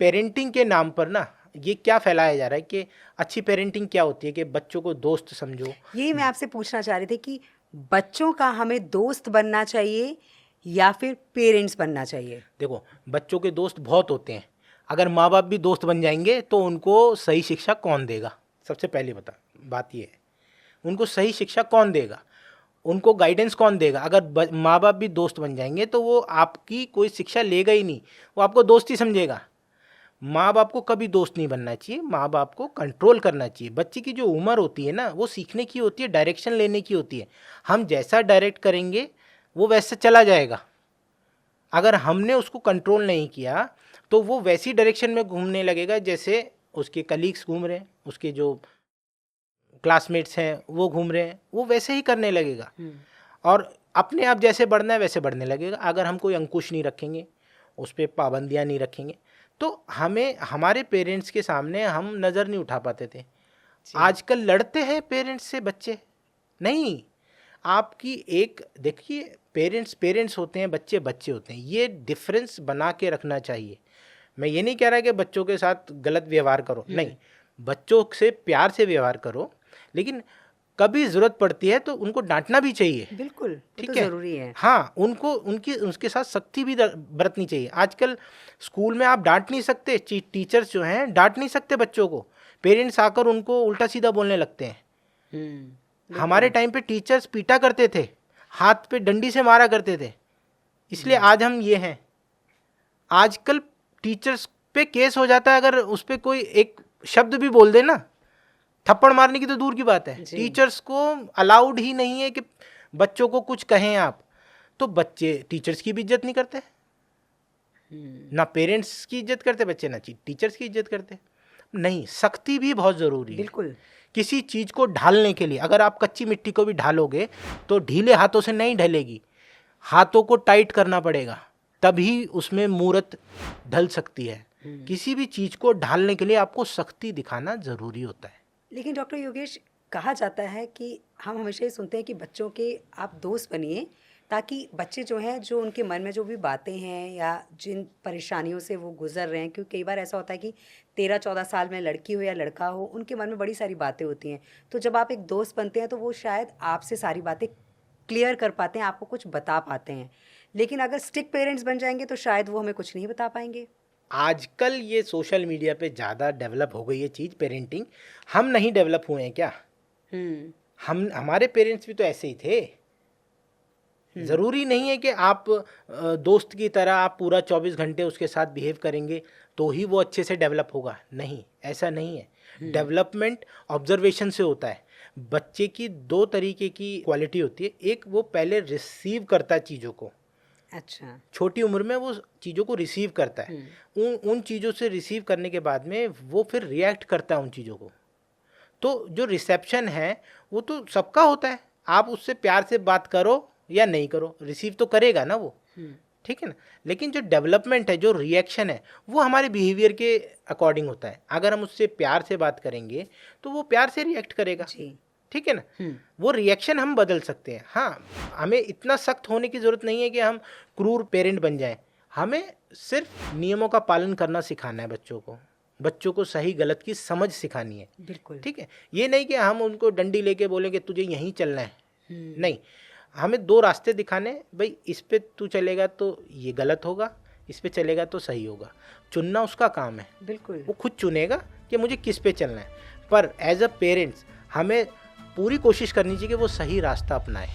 Parenting के नाम पर ना ये क्या फैलाया जा रहा है कि अच्छी पेरेंटिंग क्या होती है कि बच्चों को दोस्त समझो। यही मैं आपसे पूछना चाह रही थी कि बच्चों का हमें दोस्त बनना चाहिए या फिर पेरेंट्स बनना चाहिए? देखो, बच्चों के दोस्त बहुत होते हैं, अगर माँ बाप भी दोस्त बन जाएंगे तो उनको सही शिक्षा कौन देगा? सबसे पहली बात ये है, उनको सही शिक्षा कौन देगा, उनको गाइडेंस कौन देगा? अगर माँ बाप भी दोस्त बन जाएंगे तो वो आपकी कोई शिक्षा लेगा ही नहीं, वो आपको दोस्त ही समझेगा। माँ बाप को कभी दोस्त नहीं बनना चाहिए, माँ बाप को कंट्रोल करना चाहिए। बच्चे की जो उम्र होती है ना, वो सीखने की होती है, डायरेक्शन लेने की होती है। हम जैसा डायरेक्ट करेंगे वो वैसे चला जाएगा। अगर हमने उसको कंट्रोल नहीं किया तो वो वैसी डायरेक्शन में घूमने लगेगा जैसे उसके कलीग्स घूम रहे हैं, उसके जो क्लासमेट्स हैं वो घूम रहे हैं, वो वैसे ही करने लगेगा। और अपने आप जैसे बढ़ना है वैसे बढ़ने लगेगा। अगर हम कोई अंकुश नहीं रखेंगे, उस पर पाबंदियाँ नहीं रखेंगे, तो हमें हमारे पेरेंट्स के सामने हम नज़र नहीं उठा पाते थे। आजकल लड़ते हैं पेरेंट्स से बच्चे। नहीं, आपकी एक देखिए, पेरेंट्स होते हैं, बच्चे होते हैं, ये डिफरेंस बना के रखना चाहिए। मैं ये नहीं कह रहा कि बच्चों के साथ गलत व्यवहार करो, नहीं, बच्चों से प्यार से व्यवहार करो, लेकिन कभी ज़रूरत पड़ती है तो उनको डांटना भी चाहिए। बिल्कुल, ठीक तो है, ज़रूरी है। हाँ, उनको उनके साथ सख्ती भी बरतनी चाहिए। आजकल स्कूल में आप डांट नहीं सकते, टीचर्स जो हैं डांट नहीं सकते बच्चों को, पेरेंट्स आकर उनको उल्टा सीधा बोलने लगते हैं। हमारे टाइम पे टीचर्स पीटा करते थे, हाथ पे डंडी से मारा करते थे, इसलिए आज हम ये हैं। आजकल टीचर्स पे केस हो जाता है अगर उस पर कोई एक शब्द भी बोल दे ना, थप्पड़ मारने की तो दूर की बात है, टीचर्स को अलाउड ही नहीं है कि बच्चों को कुछ कहें आप। तो बच्चे टीचर्स की भी इज्जत नहीं करते, ना पेरेंट्स की इज्जत करते बच्चे, ना टीचर्स की इज्जत करते। नहीं, सख्ती भी बहुत ज़रूरी है। बिल्कुल, किसी चीज़ को ढालने के लिए, अगर आप कच्ची मिट्टी को भी ढालोगे तो ढीले हाथों से नहीं ढलेगी, हाथों को टाइट करना पड़ेगा, तभी उसमें मूर्त ढल सकती है। किसी भी चीज़ को ढालने के लिए आपको सख्ती दिखाना ज़रूरी होता है। लेकिन डॉक्टर योगेश, कहा जाता है कि हम हमेशा ये सुनते हैं कि बच्चों के आप दोस्त बनिए, ताकि बच्चे जो हैं, जो उनके मन में जो भी बातें हैं या जिन परेशानियों से वो गुजर रहे हैं, क्योंकि कई बार ऐसा होता है कि 13-14 साल में लड़की हो या लड़का हो, उनके मन में बड़ी सारी बातें होती हैं। तो जब आप एक दोस्त बनते हैं तो वो शायद आपसे सारी बातें क्लियर कर पाते हैं, आपको कुछ बता पाते हैं। लेकिन अगर स्ट्रिक्ट पेरेंट्स बन जाएंगे तो शायद वो हमें कुछ नहीं बता पाएंगे। आजकल ये सोशल मीडिया पे ज़्यादा डेवलप हो गई है चीज़, पेरेंटिंग। हम नहीं डेवलप हुए हैं क्या? हमारे पेरेंट्स भी तो ऐसे ही थे। ज़रूरी नहीं है कि आप दोस्त की तरह आप पूरा 24 घंटे उसके साथ बिहेव करेंगे तो ही वो अच्छे से डेवलप होगा। नहीं, ऐसा नहीं है। डेवलपमेंट ऑब्जर्वेशन से होता है। बच्चे की दो तरीके की क्वालिटी होती है। एक, वो पहले रिसीव करता है चीज़ों को। अच्छा, छोटी उम्र में वो चीज़ों को रिसीव करता है। उन चीज़ों से रिसीव करने के बाद में वो फिर रिएक्ट करता है उन चीज़ों को। तो जो रिसेप्शन है वो तो सबका होता है, आप उससे प्यार से बात करो या नहीं करो, रिसीव तो करेगा ना वो। ठीक है ना। लेकिन जो डेवलपमेंट है, जो रिएक्शन है, वो हमारे बिहेवियर के अकॉर्डिंग होता है। अगर हम उससे प्यार से बात करेंगे तो वो प्यार से रिएक्ट करेगा। ठीक है ना। वो रिएक्शन हम बदल सकते हैं। हाँ, हमें इतना सख्त होने की ज़रूरत नहीं है कि हम क्रूर पेरेंट बन जाएं। हमें सिर्फ नियमों का पालन करना सिखाना है बच्चों को। बच्चों को सही गलत की समझ सिखानी है। बिल्कुल, ठीक है। ये नहीं कि हम उनको डंडी लेके बोलेंगे तुझे यहीं चलना है। नहीं, हमें दो रास्ते दिखाने, भाई इस पे तू चलेगा तो ये गलत होगा, इस पे चलेगा तो सही होगा। चुनना उसका काम है। बिल्कुल, वो खुद चुनेगा कि मुझे किस पे चलना है। पर एज अ पेरेंट्स हमें पूरी कोशिश करनी चाहिए कि वो सही रास्ता अपनाए।